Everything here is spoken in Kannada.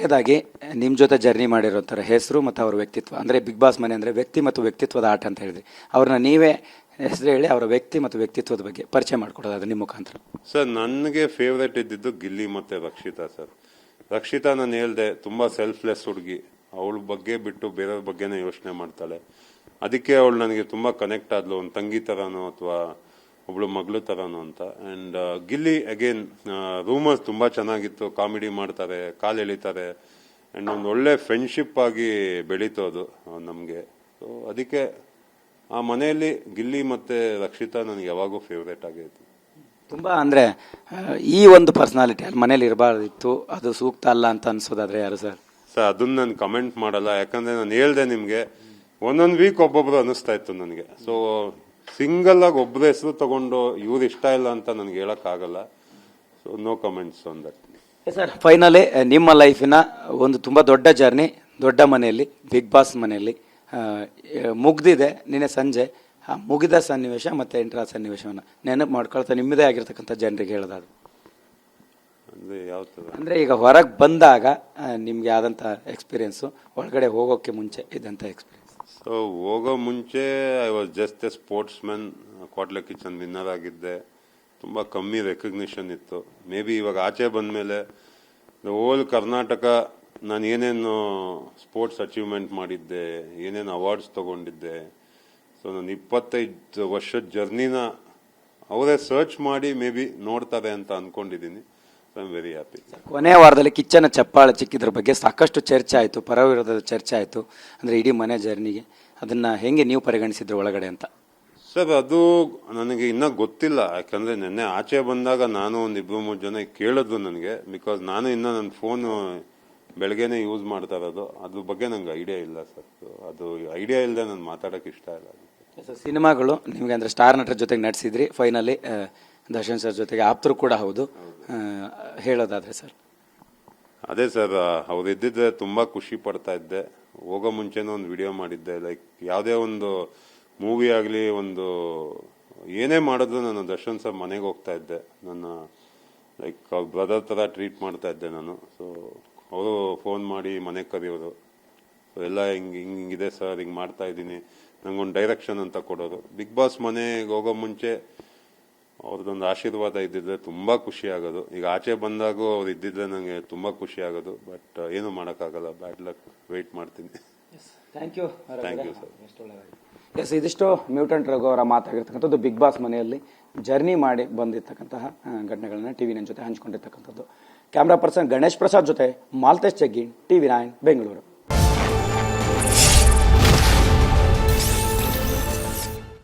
ಕೊನೆಯದಾಗಿ ನಿಮ್ಮ ಜೊತೆ ಜರ್ನಿ ಮಾಡಿರೋಂಥರ ಹೆಸರು ಮತ್ತು ಅವ್ರ ವ್ಯಕ್ತಿತ್ವ, ಅಂದರೆ ಬಿಗ್ ಬಾಸ್ ಮನೆ ಅಂದರೆ ವ್ಯಕ್ತಿ ಮತ್ತು ವ್ಯಕ್ತಿತ್ವದ ಆಟ ಅಂತ ಹೇಳಿದ್ರಿ. ಅವ್ರನ್ನ ನೀವೇ ಹೆಸರು ಹೇಳಿ ಅವರ ವ್ಯಕ್ತಿ ಮತ್ತು ವ್ಯಕ್ತಿತ್ವದ ಬಗ್ಗೆ ಪರಿಚಯ ಮಾಡಿಕೊಡೋದು ಅದು ನಿಮ್ಮ ಮುಖಾಂತರ. ಸರ್, ನನಗೆ ಫೇವ್ರೇಟ್ ಇದ್ದಿದ್ದು ಗಿಲ್ಲಿ ಮತ್ತು ರಕ್ಷಿತಾ ಸರ್. ರಕ್ಷಿತಾ ನಾನು ಹೇಳ್ದೆ ತುಂಬ ಸೆಲ್ಫ್ಲೆಸ್ ಹುಡುಗಿ, ಅವಳ ಬಗ್ಗೆ ಬಿಟ್ಟು ಬೇರೆಯವ್ರ ಬಗ್ಗೆನೇ ಯೋಚನೆ ಮಾಡ್ತಾಳೆ. ಅದಕ್ಕೆ ಅವಳು ನನಗೆ ತುಂಬ ಕನೆಕ್ಟ್ ಆದ್ಲು, ಒಂದು ತಂಗಿ ಥರನೋ ಅಥವಾ ಒಬ್ಳು ಮಗಳು ಥರನೋ ಅಂತ. ಆ್ಯಂಡ್ ಗಿಲ್ಲಿ ಅಗೇನ್ ರೂಮರ್ಸ್ ತುಂಬ ಚೆನ್ನಾಗಿತ್ತು, ಕಾಮಿಡಿ ಮಾಡ್ತಾರೆ, ಕಾಲು ಎಳಿತಾರೆ, ಆ್ಯಂಡ್ ಒಂದು ಒಳ್ಳೆ ಫ್ರೆಂಡ್ಶಿಪ್ ಆಗಿ ಬೆಳೀತು ಅದು ನಮಗೆ. ಸೊ ಅದಕ್ಕೆ ಆ ಮನೆಯಲ್ಲಿ ಗಿಲ್ಲಿ ಮತ್ತು ರಕ್ಷಿತಾ ನನಗೆ ಯಾವಾಗೂ ಫೇವ್ರೇಟ್ ಆಗೈತಿ. ತುಂಬ ಅಂದರೆ ಈ ಒಂದು ಪರ್ಸನಾಲಿಟಿ ಅಲ್ಲಿ ಮನೇಲಿ ಇರಬಾರ್ದಿತ್ತು, ಅದು ಸೂಕ್ತ ಅಲ್ಲ ಅಂತ ಅನ್ಸೋದಾದ್ರೆ ಯಾರು ಸರ್? ಸರ್, ಅದನ್ನ ನಾನು ಕಮೆಂಟ್ ಮಾಡಲ್ಲ, ಯಾಕಂದರೆ ನಾನು ಹೇಳ್ದೆ ನಿಮಗೆ, ಒಂದೊಂದು ವೀಕ್ ಒಬ್ಬೊಬ್ರು ಅನ್ನಿಸ್ತಾ ಇತ್ತು ನನಗೆ. ಸೊ ಸಿಂಗಲ್ ಆಗಿ ಒಬ್ಬರ ಹೆಸರು ತಗೊಂಡು ಇವ್ರು ಇಷ್ಟ ಇಲ್ಲ ಅಂತ ನನಗೆ ಹೇಳೋಕ್ಕಾಗಲ್ಲ. So no comments on that. Sir, finally ನಿಮ್ಮ ಲೈಫಿನ ಒಂದು ತುಂಬ ದೊಡ್ಡ ಜರ್ನಿ, ದೊಡ್ಡ ಮನೆಯಲ್ಲಿ, ಬಿಗ್ ಬಾಸ್ ಮನೆಯಲ್ಲಿ ಮುಗ್ದಿದೆ ನಿನ್ನೆ ಸಂಜೆ. ಮುಗಿದ ಸನ್ನಿವೇಶ ಮತ್ತು ಎಂಟರ ಸನ್ನಿವೇಶವನ್ನು ನೆನಪು ಮಾಡ್ಕೊಳ್ತಾ ನಿಮ್ಮದೇ ಆಗಿರ್ತಕ್ಕಂಥ ಜನರಿಗೆ ಹೇಳೋದಾದ್ರು ಅಂದರೆ ಯಾವ ಥರ ಅಂದರೆ ಈಗ ಹೊರಗೆ ಬಂದಾಗ ನಿಮ್ಗೆ ಆದಂಥ ಎಕ್ಸ್ಪೀರಿಯೆನ್ಸು, ಒಳಗಡೆ ಹೋಗೋಕ್ಕೆ ಮುಂಚೆ ಇದ್ದಂಥ ಎಕ್ಸ್ಪೀರಿಯೆನ್ಸ್? ಸೊ ಹೋಗೋ ಮುಂಚೆ I was just a sportsman, ಕ್ವಾಟ್ಲೆ ಕಿಚನ್ ವಿನ್ನರ್ ಆಗಿದ್ದೆ. ತುಂಬ ಕಮ್ಮಿ ರೆಕಗ್ನಿಷನ್ ಇತ್ತು. ಮೇ ಬಿ ಇವಾಗ ಆಚೆ ಬಂದಮೇಲೆ ಹೋಲ್ ಕರ್ನಾಟಕ ನಾನು ಏನೇನು ಸ್ಪೋರ್ಟ್ಸ್ ಅಚೀವ್ಮೆಂಟ್ ಮಾಡಿದ್ದೆ, ಏನೇನು ಅವಾರ್ಡ್ಸ್ ತೊಗೊಂಡಿದ್ದೆ, ಸೊ ನಾನು 25 ವರ್ಷದ ಜರ್ನಿನ ಅವರೇ ಸರ್ಚ್ ಮಾಡಿ ಮೇ ಬಿ ನೋಡ್ತಾರೆ ಅಂತ ಅಂದ್ಕೊಂಡಿದ್ದೀನಿ. So I am very happy. ಕೊನೆಯ ವಾರದಲ್ಲಿ ಕಿಚ್ಚನ ಚಪ್ಪಾಳೆ ಚಿಕ್ಕಿದ್ರ ಬಗ್ಗೆ ಸಾಕಷ್ಟು ಚರ್ಚೆ ಆಯಿತು, ಪರವಿರೋಧದ ಚರ್ಚೆ ಆಯಿತು, ಅಂದರೆ ಇಡೀ ಮನೆ ಜರ್ನಿಗೆ ಅದನ್ನು ಹೆಂಗೆ ನೀವು ಪರಿಗಣಿಸಿದ್ರು ಒಳಗಡೆ ಅಂತ? ಸರ್, ಅದು ನನಗೆ ಇನ್ನೂ ಗೊತ್ತಿಲ್ಲ, ಯಾಕಂದರೆ ನಿನ್ನೆ ಆಚೆ ಬಂದಾಗ ನಾನು ಒಂದು 2-3 ಜನ ಕೇಳಿದ್ರು ನನಗೆ. ಬಿಕಾಸ್ ನಾನು ಇನ್ನೂ ನನ್ನ ಫೋನು ಬೆಳಗ್ಗೆನೇ ಯೂಸ್ ಮಾಡ್ತಾ ಇರೋದು, ಅದ್ರ ಬಗ್ಗೆ ನಂಗೆ ಐಡಿಯಾ ಇಲ್ಲ ಸರ್. ಅದು ಐಡಿಯಾ ಇಲ್ಲದೆ ನಾನು ಮಾತಾಡೋಕ್ಕೆ ಇಷ್ಟ ಇಲ್ಲ. ಸಿನಿಮಾಗಳು ನಿಮಗೆ ಅಂದರೆ ಸ್ಟಾರ್ ನಟರ ಜೊತೆಗೆ ನಟಿಸಿದ್ರಿ, ಫೈನಲಿ ದರ್ಶನ್ ಸರ್ ಜೊತೆಗೆ ಆಪ್ತರು ಕೂಡ ಹೌದು. ಹೇಳೋದಾದ್ರೆ ಸರ್? ಅದೇ ಸರ್, ಅವ್ರು ಇದ್ದಿದ್ದೆ ತುಂಬ ಖುಷಿ ಪಡ್ತಾ ಇದ್ದೆ. ಹೋಗೋ ಮುಂಚೆನೂ ಒಂದು ವಿಡಿಯೋ ಮಾಡಿದ್ದೆ, ಲೈಕ್ ಯಾವುದೇ ಒಂದು ಮೂವಿ ಆಗಲಿ, ಒಂದು ಏನೇ ಮಾಡಿದ್ರು ನಾನು ದರ್ಶನ್ ಸರ್ ಮನೆಗೆ ಹೋಗ್ತಾ ಇದ್ದೆ. ನನ್ನ ಲೈಕ್ ಅವ್ರ ಬ್ರದರ್ ಥರ ಟ್ರೀಟ್ ಮಾಡ್ತಾ ಇದ್ದೆ ನಾನು. ಸೊ ಅವರು ಫೋನ್ ಮಾಡಿ ಮನೆಗೆ ಕರೆಯೋರು, ಎಲ್ಲ ಹಿಂಗಿದೆ ಸರ್, ಹಿಂಗೆ ಮಾಡ್ತಾ ಇದ್ದೀನಿ, ನಂಗೊಂದು ಡೈರೆಕ್ಷನ್ ಅಂತ ಕೊಡೋರು. ಬಿಗ್ ಬಾಸ್ ಮನೆಗೆ ಹೋಗೋ ಮುಂಚೆ ಅವ್ರದ್ದೊಂದು ಆಶೀರ್ವಾದ ಇದ್ದಿದ್ರೆ ತುಂಬ ಖುಷಿ ಆಗೋದು. ಈಗ ಆಚೆ ಬಂದಾಗೂ ಅವ್ರು ಇದ್ದಿದ್ರೆ ನನಗೆ ತುಂಬ ಖುಷಿ ಆಗೋದು. ಬಟ್ ಏನು ಮಾಡೋಕ್ಕಾಗಲ್ಲ, ಬ್ಯಾಡ್ ಲಕ್. ವೆಯ್ಟ್ ಮಾಡ್ತೀನಿ. Thank you. Thank you sir. Yes, ಇದಿಷ್ಟು ಮ್ಯೂಟೆಂಟ್ ರಘು ಅವರ ಮಾತಾಗಿರ್ತಕ್ಕಂಥದ್ದು. ಬಿಗ್ ಬಾಸ್ ಮನೆಯಲ್ಲಿ ಜರ್ನಿ ಮಾಡಿ ಬಂದಿರ್ತಕ್ಕಂತಹ ಘಟನೆಗಳನ್ನ TV9 ಜೊತೆ ಹಂಚಿಕೊಂಡಿರ್ತಕ್ಕಂಥದ್ದು. ಕ್ಯಾಮ್ರಾ ಪರ್ಸನ್ ಗಣೇಶ್ ಪ್ರಸಾದ್ ಜೊತೆ ಮಾಲ್ತೇಶ್ ಜಗ್ಗಿ, TV9 ಬೆಂಗಳೂರು.